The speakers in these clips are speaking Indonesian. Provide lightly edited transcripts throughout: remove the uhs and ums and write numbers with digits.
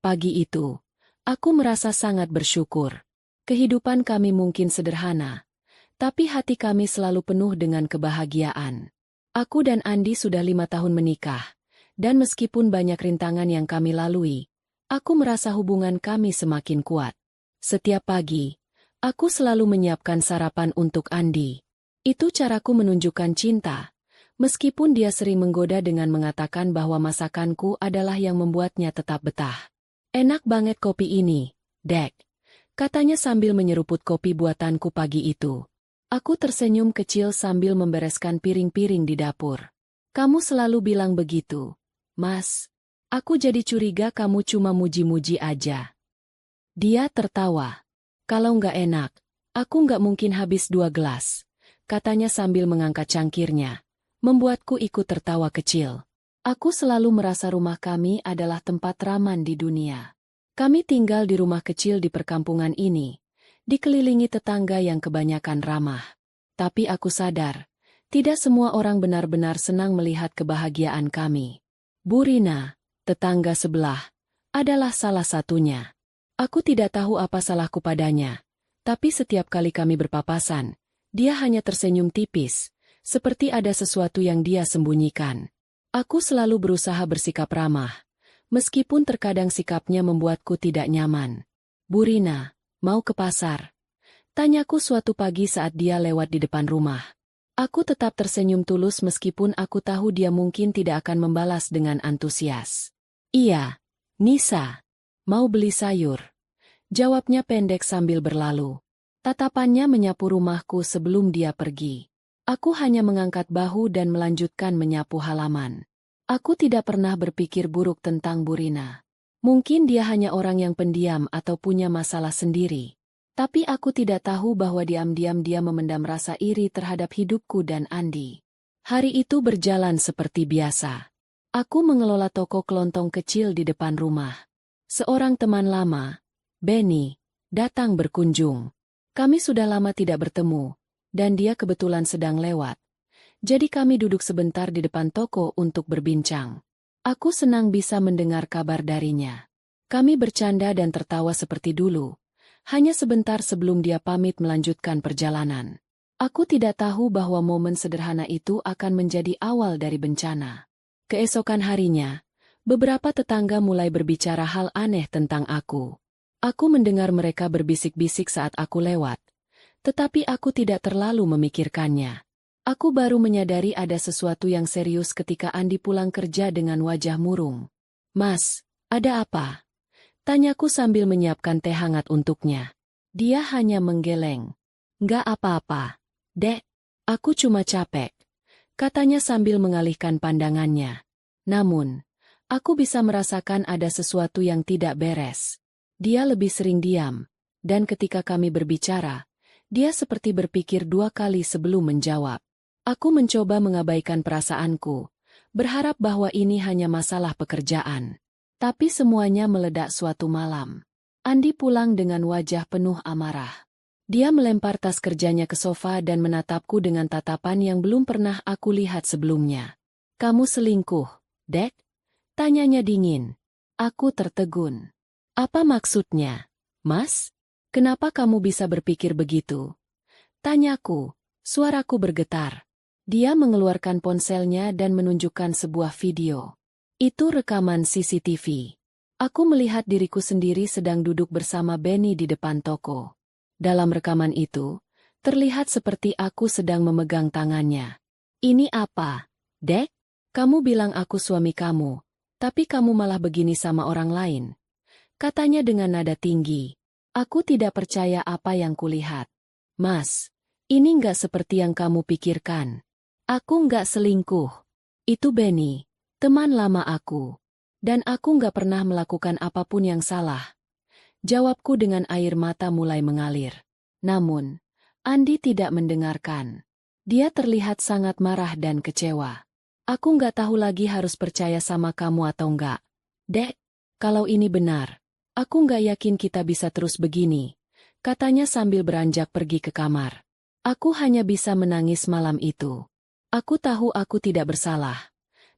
Pagi itu, aku merasa sangat bersyukur. Kehidupan kami mungkin sederhana, tapi hati kami selalu penuh dengan kebahagiaan. Aku dan Andi sudah 5 tahun menikah, dan meskipun banyak rintangan yang kami lalui, aku merasa hubungan kami semakin kuat. Setiap pagi, aku selalu menyiapkan sarapan untuk Andi. Itu caraku menunjukkan cinta, meskipun dia sering menggoda dengan mengatakan bahwa masakanku adalah yang membuatnya tetap betah. Enak banget kopi ini, Dek, katanya sambil menyeruput kopi buatanku pagi itu. Aku tersenyum kecil sambil membereskan piring-piring di dapur. Kamu selalu bilang begitu, Mas. Aku jadi curiga kamu cuma muji-muji aja. Dia tertawa. Kalau nggak enak, aku nggak mungkin habis 2 gelas, katanya sambil mengangkat cangkirnya. Membuatku ikut tertawa kecil. Aku selalu merasa rumah kami adalah tempat teraman di dunia. Kami tinggal di rumah kecil di perkampungan ini, dikelilingi tetangga yang kebanyakan ramah. Tapi aku sadar, tidak semua orang benar-benar senang melihat kebahagiaan kami. Bu Rina, tetangga sebelah, adalah salah satunya. Aku tidak tahu apa salahku padanya, tapi setiap kali kami berpapasan, dia hanya tersenyum tipis, seperti ada sesuatu yang dia sembunyikan. Aku selalu berusaha bersikap ramah, meskipun terkadang sikapnya membuatku tidak nyaman. Bu Rina, mau ke pasar? Tanyaku suatu pagi saat dia lewat di depan rumah. Aku tetap tersenyum tulus meskipun aku tahu dia mungkin tidak akan membalas dengan antusias. Iya, Nisa. Mau beli sayur? Jawabnya pendek sambil berlalu. Tatapannya menyapu rumahku sebelum dia pergi. Aku hanya mengangkat bahu dan melanjutkan menyapu halaman. Aku tidak pernah berpikir buruk tentang Bu Rina. Mungkin dia hanya orang yang pendiam atau punya masalah sendiri. Tapi aku tidak tahu bahwa diam-diam dia memendam rasa iri terhadap hidupku dan Andi. Hari itu berjalan seperti biasa. Aku mengelola toko kelontong kecil di depan rumah. Seorang teman lama, Benny, datang berkunjung. Kami sudah lama tidak bertemu, dan dia kebetulan sedang lewat. Jadi kami duduk sebentar di depan toko untuk berbincang. Aku senang bisa mendengar kabar darinya. Kami bercanda dan tertawa seperti dulu. Hanya sebentar sebelum dia pamit melanjutkan perjalanan. Aku tidak tahu bahwa momen sederhana itu akan menjadi awal dari bencana. Keesokan harinya, beberapa tetangga mulai berbicara hal aneh tentang aku. Aku mendengar mereka berbisik-bisik saat aku lewat, tetapi aku tidak terlalu memikirkannya. Aku baru menyadari ada sesuatu yang serius ketika Andi pulang kerja dengan wajah murung. Mas, ada apa? Tanyaku sambil menyiapkan teh hangat untuknya. Dia hanya menggeleng. Nggak apa-apa, Dek. Aku cuma capek, katanya sambil mengalihkan pandangannya. Namun, aku bisa merasakan ada sesuatu yang tidak beres. Dia lebih sering diam, dan ketika kami berbicara, dia seperti berpikir 2 kali sebelum menjawab. Aku mencoba mengabaikan perasaanku, berharap bahwa ini hanya masalah pekerjaan. Tapi semuanya meledak suatu malam. Andi pulang dengan wajah penuh amarah. Dia melempar tas kerjanya ke sofa dan menatapku dengan tatapan yang belum pernah aku lihat sebelumnya. Kamu selingkuh, Dek? Tanyanya dingin. Aku tertegun. Apa maksudnya, Mas? Kenapa kamu bisa berpikir begitu? Tanyaku, suaraku bergetar. Dia mengeluarkan ponselnya dan menunjukkan sebuah video. Itu rekaman CCTV. Aku melihat diriku sendiri sedang duduk bersama Benny di depan toko. Dalam rekaman itu, terlihat seperti aku sedang memegang tangannya. Ini apa, Dek? Kamu bilang aku suami kamu, tapi kamu malah begini sama orang lain. Katanya dengan nada tinggi. Aku tidak percaya apa yang kulihat. Mas, ini nggak seperti yang kamu pikirkan. Aku nggak selingkuh. Itu Benny. Teman lama aku. Dan aku nggak pernah melakukan apapun yang salah. Jawabku dengan air mata mulai mengalir. Namun, Andi tidak mendengarkan. Dia terlihat sangat marah dan kecewa. Aku nggak tahu lagi harus percaya sama kamu atau enggak. Dek, kalau ini benar, aku nggak yakin kita bisa terus begini, katanya sambil beranjak pergi ke kamar. Aku hanya bisa menangis malam itu. Aku tahu aku tidak bersalah.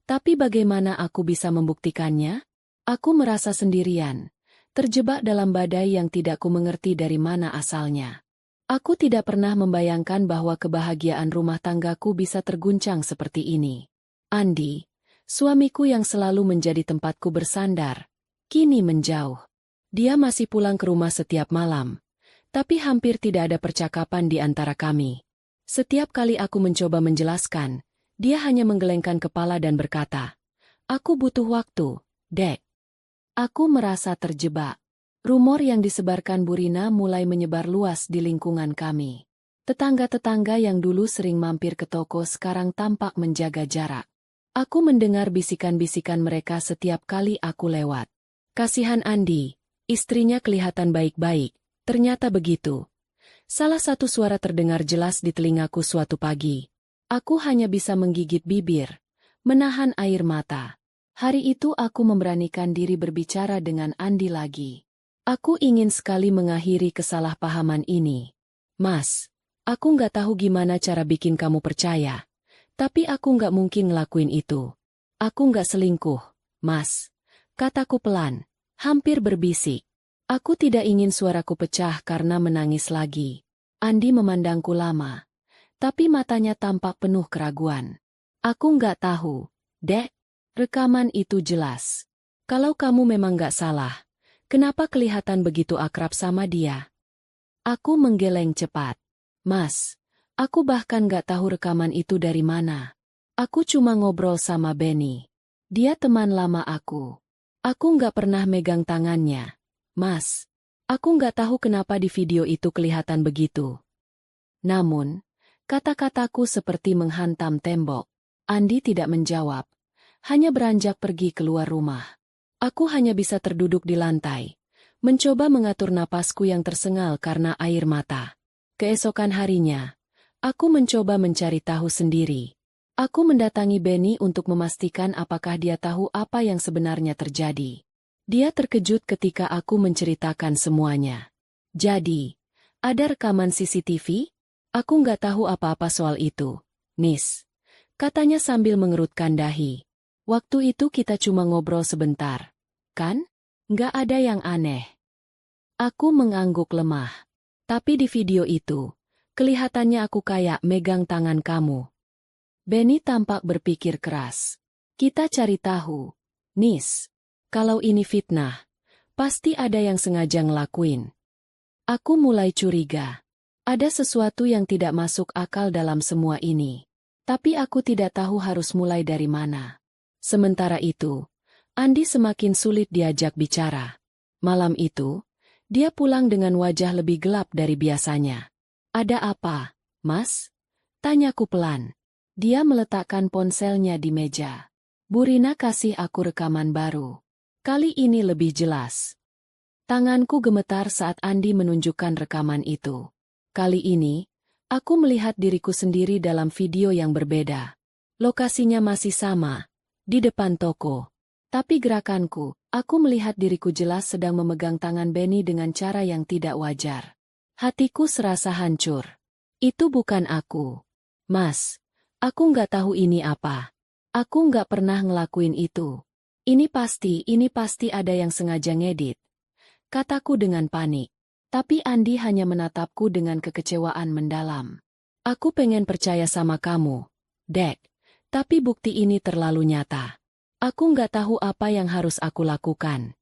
Tapi bagaimana aku bisa membuktikannya? Aku merasa sendirian, terjebak dalam badai yang tidak kumengerti dari mana asalnya. Aku tidak pernah membayangkan bahwa kebahagiaan rumah tanggaku bisa terguncang seperti ini. Andi, suamiku yang selalu menjadi tempatku bersandar, kini menjauh. Dia masih pulang ke rumah setiap malam, tapi hampir tidak ada percakapan di antara kami. Setiap kali aku mencoba menjelaskan, dia hanya menggelengkan kepala dan berkata, "Aku butuh waktu, Dek." Aku merasa terjebak. Rumor yang disebarkan Bu Rina mulai menyebar luas di lingkungan kami. Tetangga-tetangga yang dulu sering mampir ke toko sekarang tampak menjaga jarak. Aku mendengar bisikan-bisikan mereka setiap kali aku lewat. Kasihan Andi, istrinya kelihatan baik-baik, ternyata begitu. Salah satu suara terdengar jelas di telingaku suatu pagi. Aku hanya bisa menggigit bibir, menahan air mata. Hari itu aku memberanikan diri berbicara dengan Andi lagi. Aku ingin sekali mengakhiri kesalahpahaman ini. Mas, aku nggak tahu gimana cara bikin kamu percaya. Tapi aku nggak mungkin ngelakuin itu. Aku nggak selingkuh, Mas. Kataku pelan, hampir berbisik. Aku tidak ingin suaraku pecah karena menangis lagi. Andi memandangku lama, tapi matanya tampak penuh keraguan. Aku nggak tahu, Dek. Rekaman itu jelas. Kalau kamu memang nggak salah, kenapa kelihatan begitu akrab sama dia? Aku menggeleng cepat. Mas, aku bahkan nggak tahu rekaman itu dari mana. Aku cuma ngobrol sama Benny. Dia teman lama aku. Aku nggak pernah megang tangannya. Mas, aku nggak tahu kenapa di video itu kelihatan begitu. Namun, kata-kataku seperti menghantam tembok. Andi tidak menjawab, hanya beranjak pergi keluar rumah. Aku hanya bisa terduduk di lantai, mencoba mengatur napasku yang tersengal karena air mata. Keesokan harinya, aku mencoba mencari tahu sendiri. Aku mendatangi Benny untuk memastikan apakah dia tahu apa yang sebenarnya terjadi. Dia terkejut ketika aku menceritakan semuanya. Jadi, ada rekaman CCTV? Aku nggak tahu apa-apa soal itu, Miss. Katanya sambil mengerutkan dahi. Waktu itu kita cuma ngobrol sebentar, kan? Nggak ada yang aneh. Aku mengangguk lemah. Tapi di video itu, kelihatannya aku kayak megang tangan kamu. Benny tampak berpikir keras. Kita cari tahu. Nis, kalau ini fitnah, pasti ada yang sengaja ngelakuin. Aku mulai curiga. Ada sesuatu yang tidak masuk akal dalam semua ini. Tapi aku tidak tahu harus mulai dari mana. Sementara itu, Andi semakin sulit diajak bicara. Malam itu, dia pulang dengan wajah lebih gelap dari biasanya. Ada apa, Mas? Tanyaku pelan. Dia meletakkan ponselnya di meja. Bu Rina kasih aku rekaman baru. Kali ini lebih jelas. Tanganku gemetar saat Andi menunjukkan rekaman itu. Kali ini, aku melihat diriku sendiri dalam video yang berbeda. Lokasinya masih sama, di depan toko. Tapi gerakanku, aku melihat diriku jelas sedang memegang tangan Benny dengan cara yang tidak wajar. Hatiku serasa hancur. Itu bukan aku. Mas, aku nggak tahu ini apa. Aku nggak pernah ngelakuin itu. Ini pasti ada yang sengaja ngedit. Kataku dengan panik. Tapi Andi hanya menatapku dengan kekecewaan mendalam. Aku pengen percaya sama kamu, Dek. Tapi bukti ini terlalu nyata. Aku nggak tahu apa yang harus aku lakukan.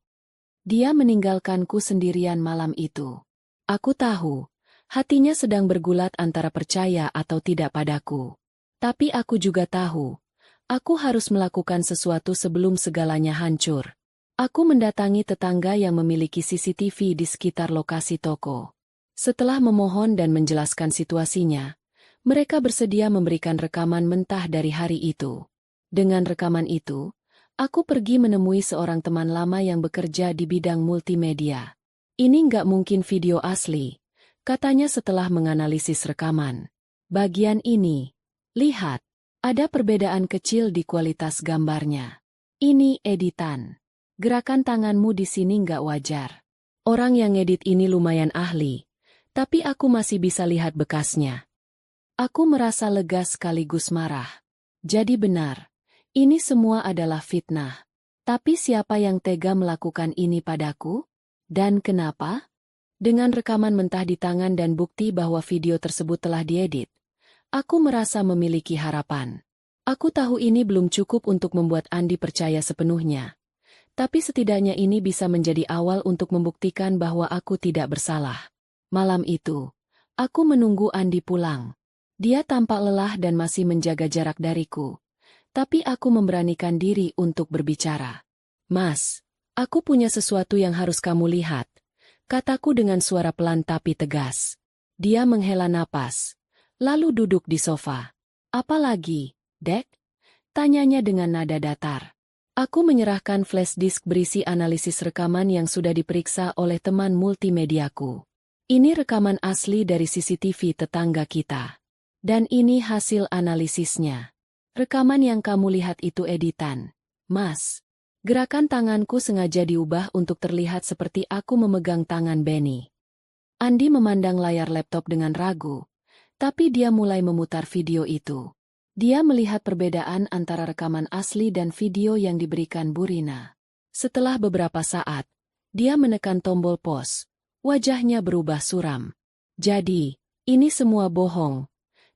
Dia meninggalkanku sendirian malam itu. Aku tahu, hatinya sedang bergulat antara percaya atau tidak padaku. Tapi aku juga tahu, aku harus melakukan sesuatu sebelum segalanya hancur. Aku mendatangi tetangga yang memiliki CCTV di sekitar lokasi toko. Setelah memohon dan menjelaskan situasinya, mereka bersedia memberikan rekaman mentah dari hari itu. Dengan rekaman itu, aku pergi menemui seorang teman lama yang bekerja di bidang multimedia. Ini nggak mungkin video asli, katanya setelah menganalisis rekaman. Bagian ini, lihat, ada perbedaan kecil di kualitas gambarnya. Ini editan. Gerakan tanganmu di sini nggak wajar. Orang yang ngedit ini lumayan ahli, tapi aku masih bisa lihat bekasnya. Aku merasa lega sekaligus marah. Jadi benar, ini semua adalah fitnah. Tapi siapa yang tega melakukan ini padaku? Dan kenapa? Dengan rekaman mentah di tangan dan bukti bahwa video tersebut telah diedit, aku merasa memiliki harapan. Aku tahu ini belum cukup untuk membuat Andi percaya sepenuhnya. Tapi setidaknya ini bisa menjadi awal untuk membuktikan bahwa aku tidak bersalah. Malam itu, aku menunggu Andi pulang. Dia tampak lelah dan masih menjaga jarak dariku. Tapi aku memberanikan diri untuk berbicara. Mas, aku punya sesuatu yang harus kamu lihat, kataku dengan suara pelan tapi tegas. Dia menghela napas, lalu duduk di sofa. Apa lagi, Dek? Tanyanya dengan nada datar. Aku menyerahkan flash disk berisi analisis rekaman yang sudah diperiksa oleh teman multimediaku. Ini rekaman asli dari CCTV tetangga kita. Dan ini hasil analisisnya. Rekaman yang kamu lihat itu editan, Mas. Gerakan tanganku sengaja diubah untuk terlihat seperti aku memegang tangan Benny. Andi memandang layar laptop dengan ragu, tapi dia mulai memutar video itu. Dia melihat perbedaan antara rekaman asli dan video yang diberikan Burina. Setelah beberapa saat, dia menekan tombol pause. Wajahnya berubah suram. Jadi, ini semua bohong?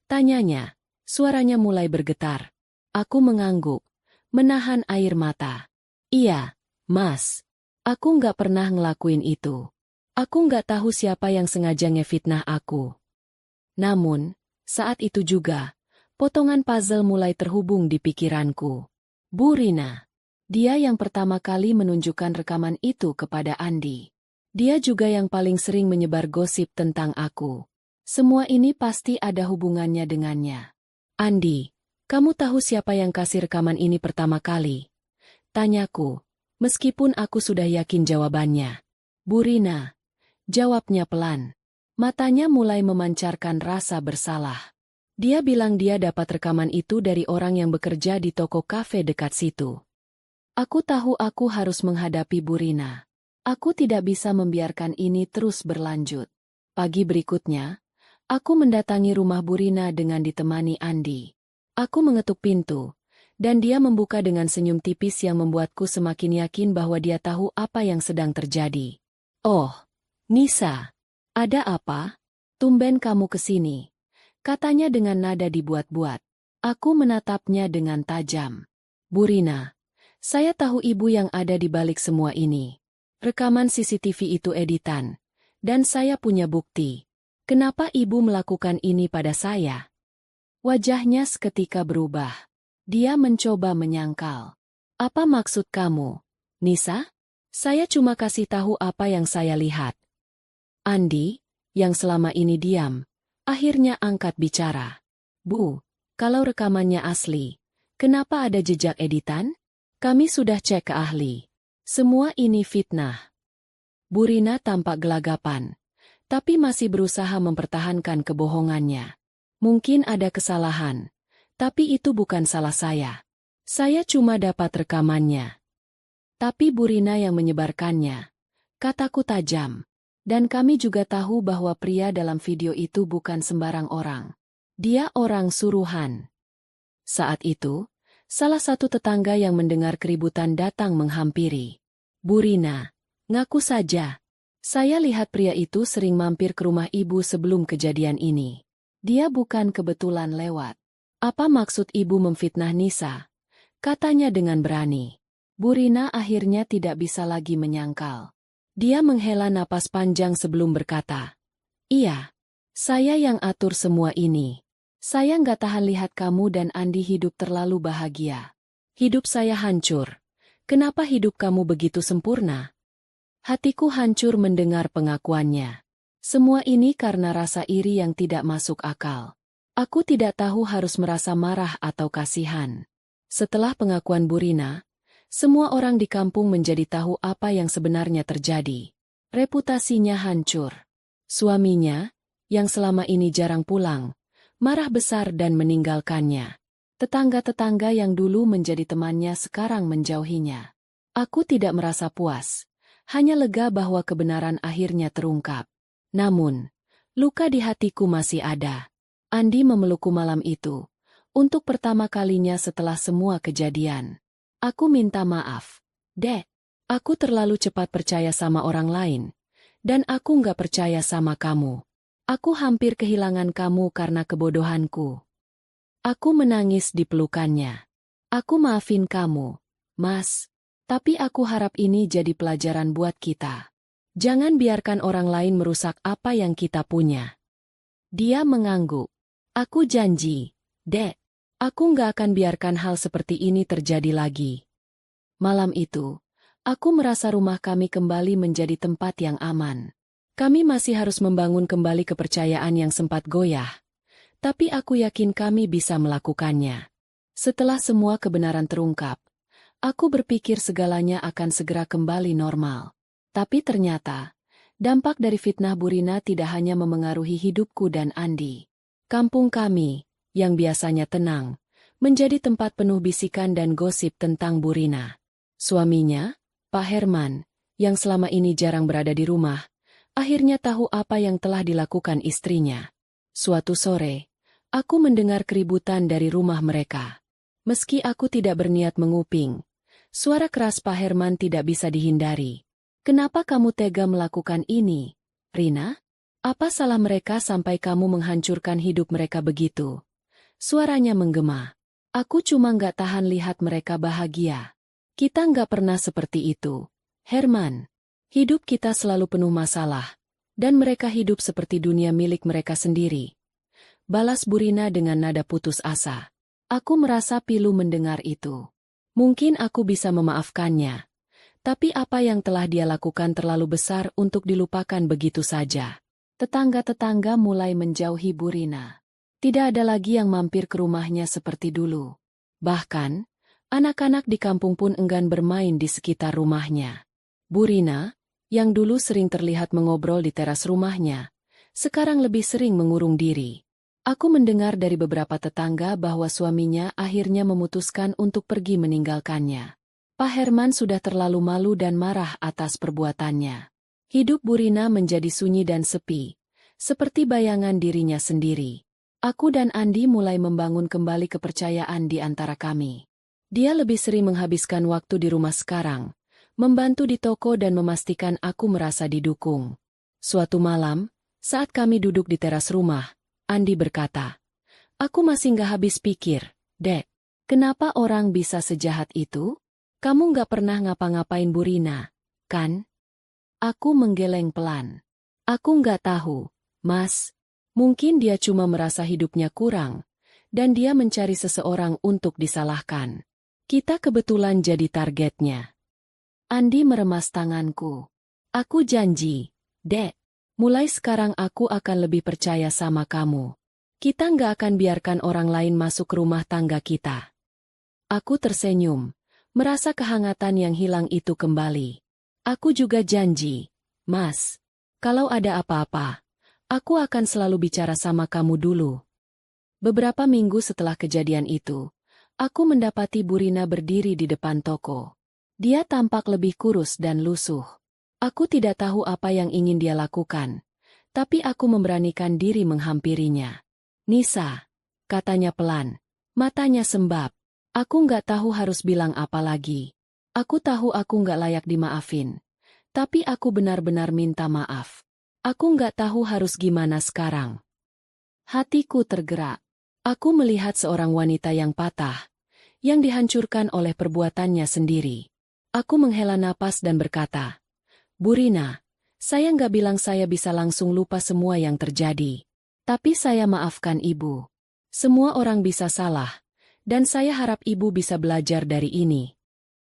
Tanyanya, suaranya mulai bergetar. Aku mengangguk, menahan air mata. Iya, Mas. Aku nggak pernah ngelakuin itu. Aku nggak tahu siapa yang sengaja ngefitnah aku. Namun, saat itu juga, potongan puzzle mulai terhubung di pikiranku. Burina. Dia yang pertama kali menunjukkan rekaman itu kepada Andi. Dia juga yang paling sering menyebar gosip tentang aku. Semua ini pasti ada hubungannya dengannya. Andi, kamu tahu siapa yang kasih rekaman ini pertama kali? Tanyaku, meskipun aku sudah yakin jawabannya. Burina. Jawabnya pelan. Matanya mulai memancarkan rasa bersalah. Dia bilang dia dapat rekaman itu dari orang yang bekerja di toko kafe dekat situ. Aku tahu aku harus menghadapi Burina. Aku tidak bisa membiarkan ini terus berlanjut. Pagi berikutnya, aku mendatangi rumah Burina dengan ditemani Andi. Aku mengetuk pintu, dan dia membuka dengan senyum tipis yang membuatku semakin yakin bahwa dia tahu apa yang sedang terjadi. Oh, Nisa, ada apa? Tumben kamu kesini. Katanya dengan nada dibuat-buat. Aku menatapnya dengan tajam. Burina, saya tahu ibu yang ada di balik semua ini. Rekaman CCTV itu editan, dan saya punya bukti. Kenapa ibu melakukan ini pada saya? Wajahnya seketika berubah. Dia mencoba menyangkal. Apa maksud kamu, Nisa? Saya cuma kasih tahu apa yang saya lihat. Andi, yang selama ini diam, akhirnya angkat bicara. Bu, kalau rekamannya asli, kenapa ada jejak editan? Kami sudah cek ke ahli. Semua ini fitnah. Burina tampak gelagapan, tapi masih berusaha mempertahankan kebohongannya. Mungkin ada kesalahan, tapi itu bukan salah saya. Saya cuma dapat rekamannya. Tapi Burina yang menyebarkannya. Kataku tajam. Dan kami juga tahu bahwa pria dalam video itu bukan sembarang orang. Dia orang suruhan. Saat itu, salah satu tetangga yang mendengar keributan datang menghampiri. Burina, ngaku saja. Saya lihat pria itu sering mampir ke rumah ibu sebelum kejadian ini. Dia bukan kebetulan lewat. Apa maksud ibu memfitnah Nisa? Katanya dengan berani. Burina akhirnya tidak bisa lagi menyangkal. Dia menghela napas panjang sebelum berkata, "Iya, saya yang atur semua ini. Saya nggak tahan lihat kamu dan Andi hidup terlalu bahagia. Hidup saya hancur. Kenapa hidup kamu begitu sempurna?" Hatiku hancur mendengar pengakuannya. Semua ini karena rasa iri yang tidak masuk akal. Aku tidak tahu harus merasa marah atau kasihan. Setelah pengakuan Burina, semua orang di kampung menjadi tahu apa yang sebenarnya terjadi. Reputasinya hancur. Suaminya, yang selama ini jarang pulang, marah besar dan meninggalkannya. Tetangga-tetangga yang dulu menjadi temannya sekarang menjauhinya. Aku tidak merasa puas, hanya lega bahwa kebenaran akhirnya terungkap. Namun, luka di hatiku masih ada. Andi memelukku malam itu, untuk pertama kalinya setelah semua kejadian. Aku minta maaf, Dek. Aku terlalu cepat percaya sama orang lain, dan aku nggak percaya sama kamu. Aku hampir kehilangan kamu karena kebodohanku. Aku menangis di pelukannya. Aku maafin kamu, Mas. Tapi aku harap ini jadi pelajaran buat kita. Jangan biarkan orang lain merusak apa yang kita punya. Dia mengangguk. Aku janji, Dek. Aku nggak akan biarkan hal seperti ini terjadi lagi. Malam itu, aku merasa rumah kami kembali menjadi tempat yang aman. Kami masih harus membangun kembali kepercayaan yang sempat goyah. Tapi aku yakin kami bisa melakukannya. Setelah semua kebenaran terungkap, aku berpikir segalanya akan segera kembali normal. Tapi ternyata, dampak dari fitnah Bu Rina tidak hanya memengaruhi hidupku dan Andi. Kampung kami, yang biasanya tenang, menjadi tempat penuh bisikan dan gosip tentang Bu Rina. Suaminya, Pak Herman, yang selama ini jarang berada di rumah, akhirnya tahu apa yang telah dilakukan istrinya. Suatu sore, aku mendengar keributan dari rumah mereka. Meski aku tidak berniat menguping, suara keras Pak Herman tidak bisa dihindari. Kenapa kamu tega melakukan ini, Rina? Apa salah mereka sampai kamu menghancurkan hidup mereka begitu? Suaranya menggema. Aku cuma nggak tahan lihat mereka bahagia. Kita nggak pernah seperti itu, Herman. Hidup kita selalu penuh masalah, dan mereka hidup seperti dunia milik mereka sendiri. Balas Bu Rina dengan nada putus asa. Aku merasa pilu mendengar itu. Mungkin aku bisa memaafkannya. Tapi apa yang telah dia lakukan terlalu besar untuk dilupakan begitu saja. Tetangga-tetangga mulai menjauhi Bu Rina. Tidak ada lagi yang mampir ke rumahnya seperti dulu. Bahkan, anak-anak di kampung pun enggan bermain di sekitar rumahnya. Bu Rina, yang dulu sering terlihat mengobrol di teras rumahnya, sekarang lebih sering mengurung diri. Aku mendengar dari beberapa tetangga bahwa suaminya akhirnya memutuskan untuk pergi meninggalkannya. Pak Herman sudah terlalu malu dan marah atas perbuatannya. Hidup Bu Rina menjadi sunyi dan sepi, seperti bayangan dirinya sendiri. Aku dan Andi mulai membangun kembali kepercayaan di antara kami. Dia lebih sering menghabiskan waktu di rumah sekarang, membantu di toko dan memastikan aku merasa didukung. Suatu malam, saat kami duduk di teras rumah, Andi berkata, "Aku masih nggak habis pikir, Dek. Kenapa orang bisa sejahat itu? Kamu nggak pernah ngapa-ngapain Bu Rina, kan?" Aku menggeleng pelan. Aku nggak tahu, Mas. Mungkin dia cuma merasa hidupnya kurang, dan dia mencari seseorang untuk disalahkan. Kita kebetulan jadi targetnya. Andi meremas tanganku. Aku janji, Dek. Mulai sekarang aku akan lebih percaya sama kamu. Kita nggak akan biarkan orang lain masuk ke rumah tangga kita. Aku tersenyum, merasa kehangatan yang hilang itu kembali. Aku juga janji, Mas. Kalau ada apa-apa, aku akan selalu bicara sama kamu dulu. Beberapa minggu setelah kejadian itu, aku mendapati Bu Rina berdiri di depan toko. Dia tampak lebih kurus dan lusuh. Aku tidak tahu apa yang ingin dia lakukan, tapi aku memberanikan diri menghampirinya. "Nisa," katanya pelan, matanya sembab. Aku nggak tahu harus bilang apa lagi. Aku tahu aku nggak layak dimaafin, tapi aku benar-benar minta maaf. Aku nggak tahu harus gimana sekarang. Hatiku tergerak. Aku melihat seorang wanita yang patah, yang dihancurkan oleh perbuatannya sendiri. Aku menghela napas dan berkata, "Bu Rina, saya nggak bilang saya bisa langsung lupa semua yang terjadi. Tapi saya maafkan Ibu. Semua orang bisa salah, dan saya harap Ibu bisa belajar dari ini."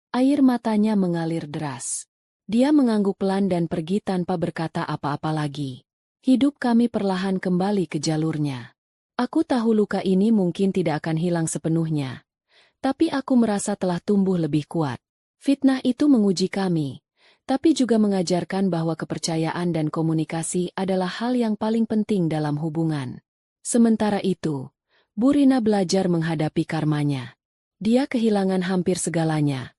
Air matanya mengalir deras. Dia mengangguk pelan dan pergi tanpa berkata apa-apa lagi. Hidup kami perlahan kembali ke jalurnya. Aku tahu luka ini mungkin tidak akan hilang sepenuhnya. Tapi aku merasa telah tumbuh lebih kuat. Fitnah itu menguji kami, tapi juga mengajarkan bahwa kepercayaan dan komunikasi adalah hal yang paling penting dalam hubungan. Sementara itu, Bu Rina belajar menghadapi karmanya. Dia kehilangan hampir segalanya.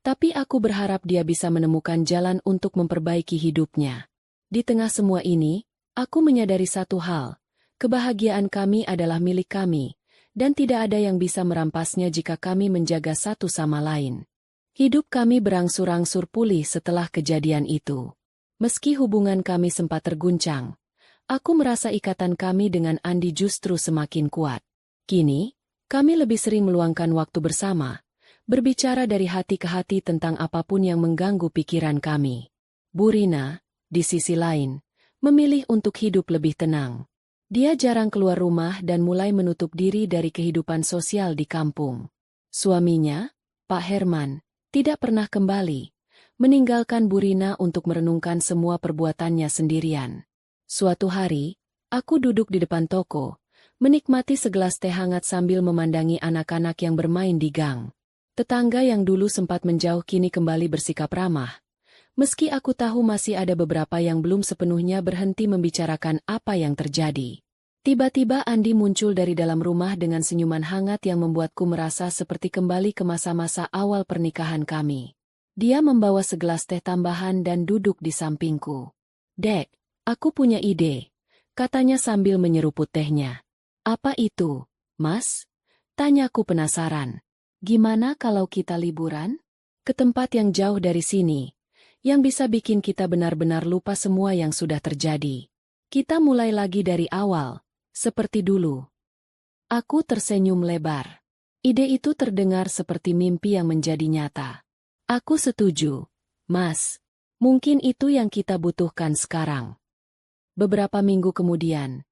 Tapi aku berharap dia bisa menemukan jalan untuk memperbaiki hidupnya. Di tengah semua ini, aku menyadari satu hal. Kebahagiaan kami adalah milik kami, dan tidak ada yang bisa merampasnya jika kami menjaga satu sama lain. Hidup kami berangsur-angsur pulih setelah kejadian itu. Meski hubungan kami sempat terguncang, aku merasa ikatan kami dengan Andi justru semakin kuat. Kini, kami lebih sering meluangkan waktu bersama, berbicara dari hati ke hati tentang apapun yang mengganggu pikiran kami. Bu Rina, di sisi lain, memilih untuk hidup lebih tenang. Dia jarang keluar rumah dan mulai menutup diri dari kehidupan sosial di kampung. Suaminya, Pak Herman, tidak pernah kembali, meninggalkan Bu Rina untuk merenungkan semua perbuatannya sendirian. Suatu hari, aku duduk di depan toko, menikmati segelas teh hangat sambil memandangi anak-anak yang bermain di gang. Tetangga yang dulu sempat menjauh kini kembali bersikap ramah. Meski aku tahu masih ada beberapa yang belum sepenuhnya berhenti membicarakan apa yang terjadi. Tiba-tiba Andi muncul dari dalam rumah dengan senyuman hangat yang membuatku merasa seperti kembali ke masa-masa awal pernikahan kami. Dia membawa segelas teh tambahan dan duduk di sampingku. "Dek, aku punya ide," katanya sambil menyeruput tehnya. "Apa itu, Mas?" tanyaku penasaran. "Gimana kalau kita liburan? Ke tempat yang jauh dari sini, yang bisa bikin kita benar-benar lupa semua yang sudah terjadi. Kita mulai lagi dari awal, seperti dulu." Aku tersenyum lebar. Ide itu terdengar seperti mimpi yang menjadi nyata. "Aku setuju, Mas. Mungkin itu yang kita butuhkan sekarang." Beberapa minggu kemudian,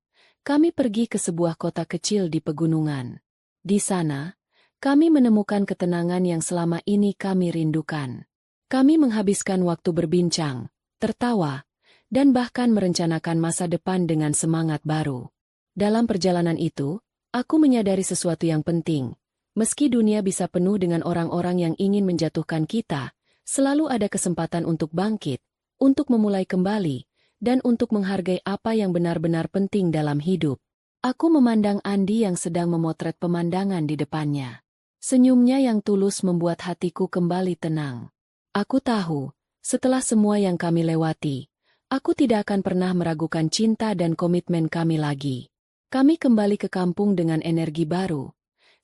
kami pergi ke sebuah kota kecil di pegunungan. Di sana, kami menemukan ketenangan yang selama ini kami rindukan. Kami menghabiskan waktu berbincang, tertawa, dan bahkan merencanakan masa depan dengan semangat baru. Dalam perjalanan itu, aku menyadari sesuatu yang penting. Meski dunia bisa penuh dengan orang-orang yang ingin menjatuhkan kita, selalu ada kesempatan untuk bangkit, untuk memulai kembali, dan untuk menghargai apa yang benar-benar penting dalam hidup. Aku memandang Andi yang sedang memotret pemandangan di depannya. Senyumnya yang tulus membuat hatiku kembali tenang. Aku tahu, setelah semua yang kami lewati, aku tidak akan pernah meragukan cinta dan komitmen kami lagi. Kami kembali ke kampung dengan energi baru,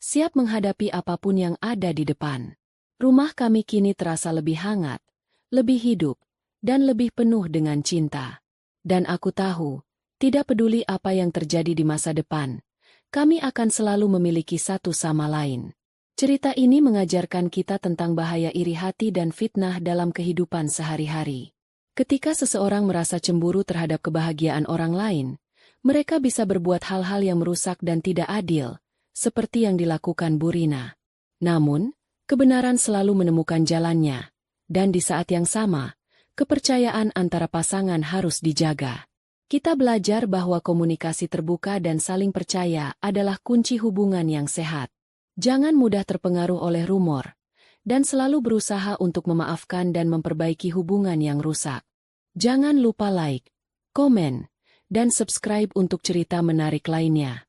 siap menghadapi apapun yang ada di depan. Rumah kami kini terasa lebih hangat, lebih hidup, dan lebih penuh dengan cinta. Dan aku tahu, tidak peduli apa yang terjadi di masa depan, kami akan selalu memiliki satu sama lain. Cerita ini mengajarkan kita tentang bahaya iri hati dan fitnah dalam kehidupan sehari-hari. Ketika seseorang merasa cemburu terhadap kebahagiaan orang lain, mereka bisa berbuat hal-hal yang merusak dan tidak adil, seperti yang dilakukan Bu Rina. Namun, kebenaran selalu menemukan jalannya, dan di saat yang sama, kepercayaan antara pasangan harus dijaga. Kita belajar bahwa komunikasi terbuka dan saling percaya adalah kunci hubungan yang sehat. Jangan mudah terpengaruh oleh rumor, dan selalu berusaha untuk memaafkan dan memperbaiki hubungan yang rusak. Jangan lupa like, komen, dan subscribe untuk cerita menarik lainnya.